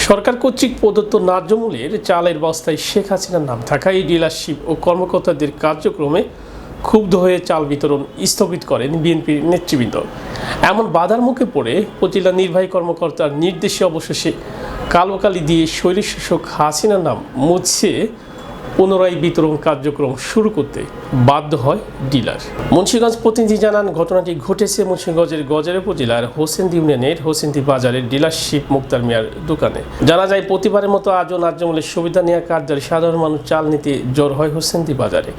সরকার কর্তৃক প্রদত্ত ন্যায্য মূল্যের চালের বস্তায় শেখ হাসিনার নাম থাকা এই ডিলারশিপ ও কর্মকর্তাদের কার্যক্রমে ক্ষুব্ধ হয়ে চাল বিতরণ স্থগিত করেন বিএনপির নেতৃবৃন্দ। এমন বাধার মুখে পড়ে উপজেলা নির্বাহী কর্মকর্তার নির্দেশে অবশেষে কালোকালি দিয়ে স্বৈরশাসক হাসিনার নাম মুছে পুনরায় বিতরণ কার্যক্রম শুরু করতে বাধ্য হয় ডিলার। মুন্সিগঞ্জ প্রতিনিধি জানান, ঘটনাটি ঘটেছে মুন্সিগঞ্জের গজার উপজেলার হোসেন্দি ইউনিয়নের হোসেন্দি বাজারের ডিলারশিপ মুক্তার মিয়ার দোকানে। জানা যায়, প্রতিবারের মতো আজও ন্যায্য মূল্যের সুবিধা নেওয়া কার্যে সাধারণ মানুষ চাল নিতে জড় হয় হোসেন্দি বাজারে।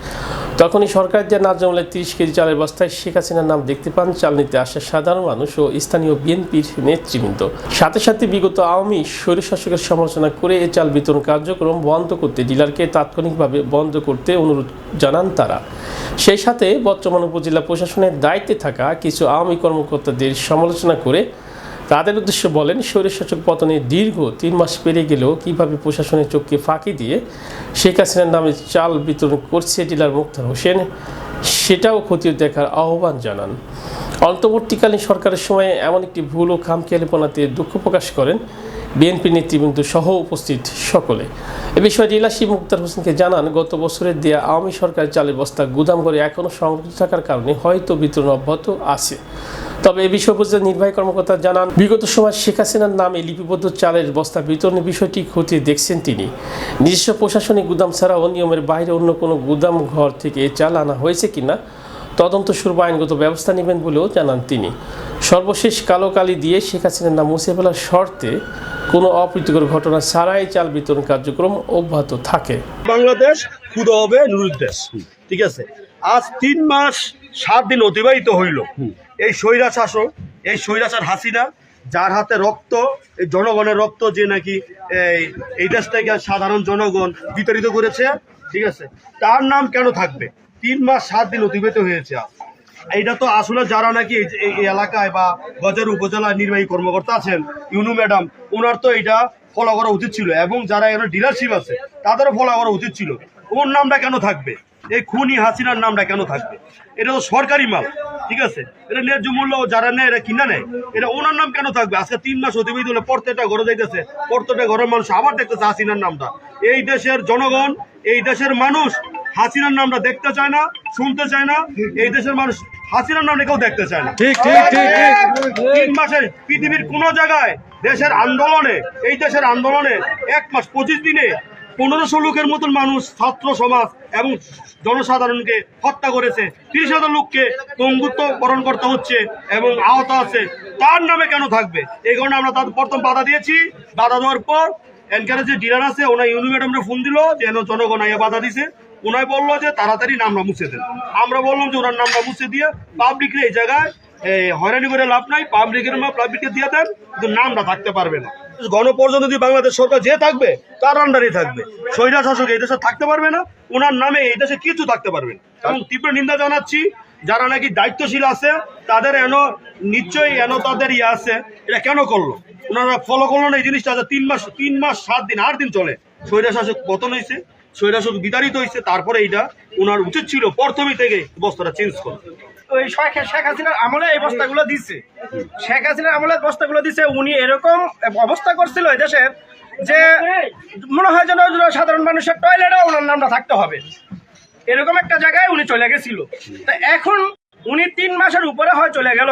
তখনই সরকার দেওয়া ন্যায্য মূল্যের 30 কেজি চালের বস্তায় শেখ হাসিনার নাম দেখতে পান চাল নিতে আসা সাধারণ মানুষ ও স্থানীয় বিএনপির নেতৃবৃন্দ। সাথে সাথে বিগত আওয়ামী স্বৈরশাসকের সমালোচনা করে এ চাল বিতরণ কার্যক্রম বন্ধ করতে ডিলারকে তাৎক্ষণিকভাবে বন্ধ করতে অনুরোধ জানান তারা। সেই সাথে বর্তমান উপজেলা প্রশাসনের দায়িত্বে থাকা কিছু আওয়ামী কর্মকর্তাদের সমালোচনা করে তাদের উদ্দেশ্যে বলেন, স্বৈরশাসক পতনের দীর্ঘ 3 মাস পেরিয়ে গেলেও কীভাবে প্রশাসনের চোখকে ফাঁকি দিয়ে শেখ হাসিনার নামে চাল বিতরণ করছে ডিলার মুক্তার হোসেন, সেটাও খতিয়ে দেখার আহ্বান জানান। অন্তর্বর্তীকালীন সরকারের সময়ে এমন একটি ভুল ও খামখেয়ালিপনাতে দুঃখ প্রকাশ করেন বিএনপি নেতৃবৃন্দ সহ উপস্থিত সকলে। এ বিষয়ে ডিলারশিপ মুক্তার হোসেনকে জানান, গত বছরের দেয়া আওয়ামী সরকারের চালের বস্তা গুদাম ঘরে এখনও সংরক্ষিত থাকার কারণে হয়তো বিতরণ অব্যাহত আছে। তবে এ বিষয়ে উপজেলা নির্বাহী কর্মকর্তা জানান, বিগত সময় শেখ হাসিনার নামে লিপিবদ্ধ চালের বস্তা বিতরণের বিষয়টি খতিয়ে দেখছেন তিনি। নিজস্ব প্রশাসনিক গুদাম ছাড়াও নিয়মের বাইরে অন্য কোনো গুদাম ঘর থেকে চাল আনা হয়েছে কিনা তদন্ত শুরু আইনগত ব্যবস্থা নেবেন বলেও জানান তিনি। সর্বশেষ কালোকালি দিয়ে শেখ হাসিনার নাম মুছে ফেলার শর্তে কোনো অপ্রীতিকর ঘটনা ছাড়াই চাল বিতরণ কার্যক্রম অব্যাহত থাকে। বাংলাদেশ ক্ষুধা হবে নুরুল দেশ, ঠিক আছে। আজ 3 মাস 7 দিন অতিবাহিত হইল এই স্বৈরাশাসক, এই স্বৈরাচার হাসিনা, যার হাতে রক্ত, এই জনগণের রক্ত, যে নাকি এই দেশ থেকে সাধারণ জনগণ বিতাড়িত করেছে, ঠিক আছে, তার নাম কেন থাকবে? 3 মাস 7 দিন অতিবাহিত হয়েছে। এইটা তো আসলে যারা নাকি এই এলাকায় বা গজার উপজেলা নির্বাহী কর্মকর্তা আছেন, ইউনু ম্যাডাম, ওনার তো এটা ফলো করা উচিত ছিল, এবং যারা এখানে ডিলারশিপ আছে তাদেরও ফলো করা উচিত ছিল। ওর নামটা কেন থাকবে? এই খুনি হাসিনার নামটা কেন থাকবে? এটা তো সরকারি মাল, ঠিক আছে, এটা ন্যায্য মূল্য যারা নেয়, এটা কিনা নেয়, এটা ওনার নাম কেন থাকবে? আজকে 3 মাস অতিবাহিত হলে প্রত্যেকটা ঘরে যাইতেছে, প্রত্যেকটা ঘরের মানুষ আবার দেখতেছে হাসিনার নামটা। এই দেশের জনগণ, এই দেশের মানুষ হাসিনার নামটা দেখতে চায় না, শুনতে চায় না। এই দেশের মানুষ হাসিনার নামটা কেউ দেখতে চায় না। ঠিক ঠিক ঠিক 3 মাসের পৃথিবীর কোন জায়গায় দেশের আন্দোলনে, এই দেশের আন্দোলনে 1 মাস 25 দিনে 1500 লোকের মতন মানুষ, ছাত্র সমাজ এবং জনসাধারণকে হত্যা করেছে। 30,000 লোককে পঙ্গুত্বকরণ করতে হচ্ছে এবং আহত আছে। তার নামে কেন থাকবে? এই কারণে আমরা তার প্রথম বাধা দিয়েছি। বাধা দেওয়ার পর এনকারে যে ডিলার আছে, ওনার ইউনি ম্যাডামরা ফোন দিল যেন জনগণ আইয়া বাধা দিছে। ওনাই বললো যে তাড়াতাড়ি নামটা মুছে দেন। আমরা বললাম যে ওনার নামটা মুছে দিয়ে পাবলিকের এই জায়গায় হয়রানি করে লাভ নাই, পাবলিকের পাবলিককে দিয়ে দেন, কিন্তু নামটা থাকতে পারবে না। গণপর্যন্ত যদি বাংলাদেশ সরকার যে থাকবে তার আন্ডারে থাকবে, স্বৈরা শাসক এই দেশে থাকতে পারবে না, ওনার নামে এই দেশে কিছু থাকতে পারবে না। এবং তীব্র নিন্দা জানাচ্ছি যারা নাকি দায়িত্বশীল আছে, তাদের নিশ্চয়ই তাদের আছে, এটা কেন করলো? ওনারা ফলো করলো না এই জিনিসটা। 3 মাস 7 দিন 8 দিন চলে স্বৈরা শাসক পতন হয়েছে, স্বৈরাশাসক বিতাড়িত হয়েছে, তারপরে এইটা ওনার উচিত ছিল প্রথমে থেকে বস্তাটা চেঞ্জ করা। ওই শেখ হাসিনার আমলে এই বস্তাগুলো দিচ্ছে, শেখ হাসিনার আমলে বস্তাগুলো দিচ্ছে। উনি এরকম অবস্থা করছিল এই দেশের যে মনে হয় যেন সাধারণ মানুষের টয়লেটে ওনার নামটা থাকতে হবে, এরকম একটা জায়গায় উনি চলে গেছিল। তা এখন উনি 3 মাসের উপরে হয় চলে গেল,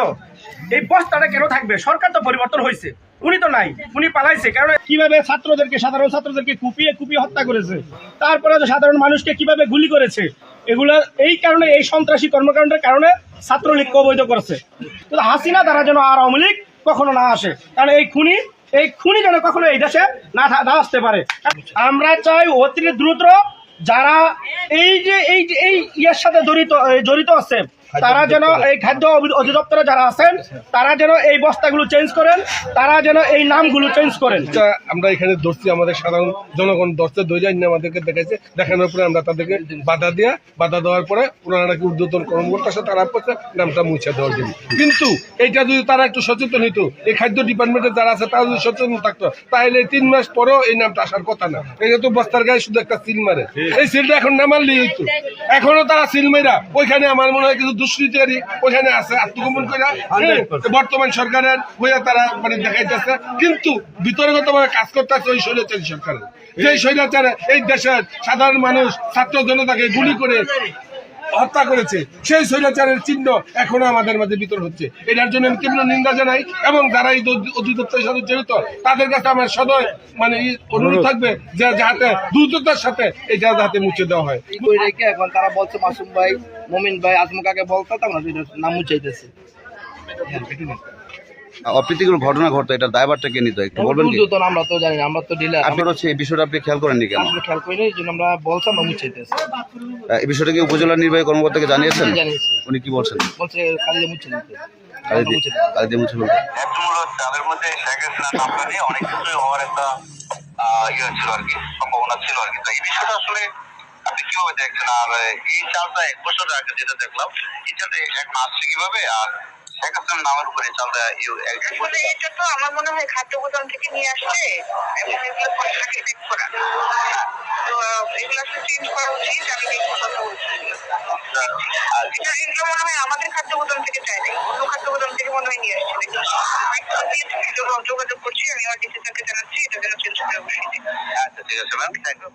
এই বস্তাটা কেন থাকবে? সরকার তো পরিবর্তন হয়েছে, উনি তো নাই, উনি পালাইছে। কারণ কিভাবে সাধারণ ছাত্রদেরকে কুপিয়ে হত্যা করেছে, তারপরে সাধারণ মানুষকে কিভাবে গুলি করেছে, এগুলো এই কারণে, এই সন্ত্রাসী কর্মকাণ্ডের কারণে ছাত্রলীগকে অবৈধ করেছে। হাসিনা দ্বারা যেন আর আওয়ামী লীগ কখনো না আসে, কারণ এই খুনি যেন কখনো এই দেশে না আসতে পারে। আমরা চাই অতি দ্রুত যারা এই ইয়ের সাথে জড়িত আছে, তারা যেন এই খাদ্য অধিদপ্তরে যারা আছেন, তারা যেন এই বস্তাগুলো চেঞ্জ করেন, তারা যেন এই নামগুলো চেঞ্জ করেন। আমরা এখানে ধরছি, আমাদের সাধারণ জনগণ ধরছে, আমাদেরকে দেখাইছে, দেখানোর পরে আমরা তাদেরকে বাধা দেওয়ার পরে ওনারা নাকি ঊর্ধ্বতন কর্মকর্তার সাথে তারা করছে নামটা মুছে দেওয়ার জন্য। কিন্তু এইটা যদি তারা একটু সচেতন হইতো, এই খাদ্য ডিপার্টমেন্টে যারা আছে তারা যদি সচেতন থাকতো, তাহলে 3 মাস পরেও এই নামটা আসার কথা না। এটা তো বস্তার গায়ে শুধু একটা সিল মারে, এই সিলটা এখন না মারলেই হইতো। এখনো তারা সিল মেরা ওইখানে আমার মনে হয় কিছু দুষ্কৃতিকারী ওখানে আছে আত্মগোপন করে বর্তমান সরকারের হয়ে তারা মানে দেখাইতেছে, কিন্তু বিতর্কতভাবে কাজ করতেছে ওই স্বৈরাচারী সরকারের। যে স্বৈরাচারে এই দেশের সাধারণ মানুষ ছাত্র জনতাকে গুলি করে হত্যা করেছে, সেই স্বৈরাচারের চিহ্ন এখনো আমাদের মাঝে বিতরণ হচ্ছে। এটার জন্য আমি তীব্র নিন্দা জানাই, এবং যারা এই অধিদপ্তরের সাথে জড়িত তাদের কাছে আমার সদয় মানে অনুরোধ থাকবে যে যাতে দ্রুততার সাথে এটা যাতে মুছে দেওয়া হয়। রেখে এখন তারা বলছে মাসুম ভাই, মমিন ভাই, আজমুকাকে বলতে আমরা নাম মুচাইতেছি। অপ্রীতিকর ঘটনা ঘটতো, এটা দায়ভারটা কে নিত একটু বলবেন কি? ঊর্ধ্বতন আমরা তো জানি না, আমরা তো ডিলার, আপনার হচ্ছে এই বিষয়টা আপনি খেয়াল করেননি কেন? আসলে খেয়াল করি না, এই জন্য আমরা বলছি আমরা মুচাইতেছি। এই বিষয়টা কি উপজেলা নির্বাহী কর্মকর্তাকে জানিয়েছেন? জানিয়েছি, উনি কি বলছেন? বলছে কালিয়ে মুছে দিতে। কালি দিয়ে মুছে ফেলতে। তাদের মধ্যে শেখ হাসিনা নামটা নিয়ে অনেক কিছুই হওয়ার একটা ইয়ে ছিল আর কি, সম্ভাবনা ছিল আর কি। তো এই বিষয়টা আসলে আপনি কিভাবে দেখছেন? আর এই চালটা 1 বছর আগে যেটা দেখলাম, এই চালটা এখন আসছে কিভাবে? আর শেখ হাসিনার নামের উপরে চালটা এটা তো আমার মনে হয় খাদ্য গোদাম থেকে নিয়ে আসছে এবং এগুলো কন্ট্রাক্টে চেক করা। তো এগুলো আসলে চেঞ্জ করা উচিত। আমি দেখবো কথা বলছি। এগুলো মনে হয় আমাদের খাদ্য গোদাম থেকে চাই নাই, অন্য খাদ্য গোদাম থেকে মনে হয় নিয়ে আসছে। যোগাযোগ করছি, আমি আমার ডিসি স্যারকে জানাচ্ছি এটা যেন চেঞ্জ করে বসিয়ে দিই। আচ্ছা, ঠিক আছে ম্যাম, থ্যাংক ইউ।